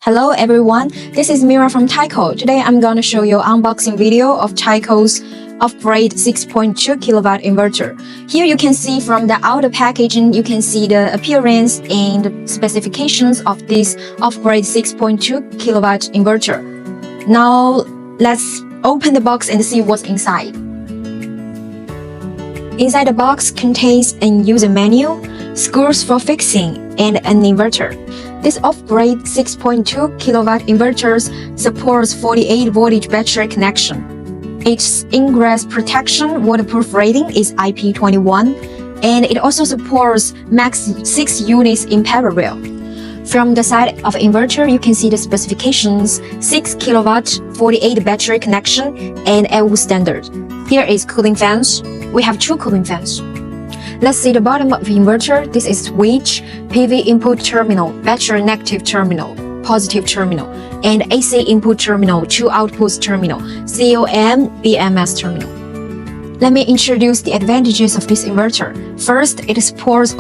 Hello everyone, this is Mira from TAICO. Today I'm going to show you an unboxing video of TAICO's Off-Grid 6.2 kilowatt inverter. Here you can see from the outer packaging, you can see the appearance and specifications of this Off-Grid 6.2 kilowatt inverter. Now let's open the box and see what's inside. Inside the box contains a user manual, screws for fixing, and an inverter. This Off-Grid 6.2 kilowatt inverter supports 48 voltage battery connection. Its ingress protection waterproof rating is IP21, and it also supports max 6 units in parallel. From the side of inverter, you can see the specifications: 6 kilowatt, 48 battery connection, and EU standard. Here is cooling fans. We have 2 cooling fans. Let's see the bottom of the inverter. This is switch, PV input terminal, battery negative terminal, positive terminal, and AC input terminal, 2 outputs terminal, COM, BMS terminal. Let me introduce the advantages of this inverter. First, it supports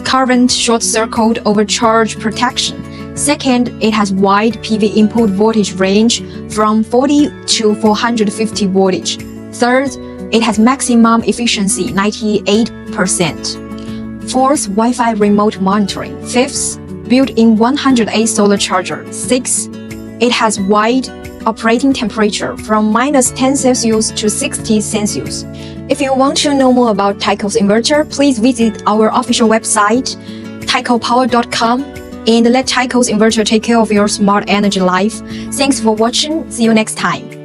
current short-circuit overcharge protection. Second, it has wide PV input voltage range from 40 to 450 voltage. Third, it has maximum efficiency 98%. Fourth, Wi-Fi remote monitoring. Fifth, built-in 108 solar charger. Sixth, it has wide operating temperature from -10 Celsius to 60 Celsius. If you want to know more about TAICO's inverter, please visit our official website, taicopower.com, and let TAICO's inverter take care of your smart energy life. Thanks for watching. See you next time.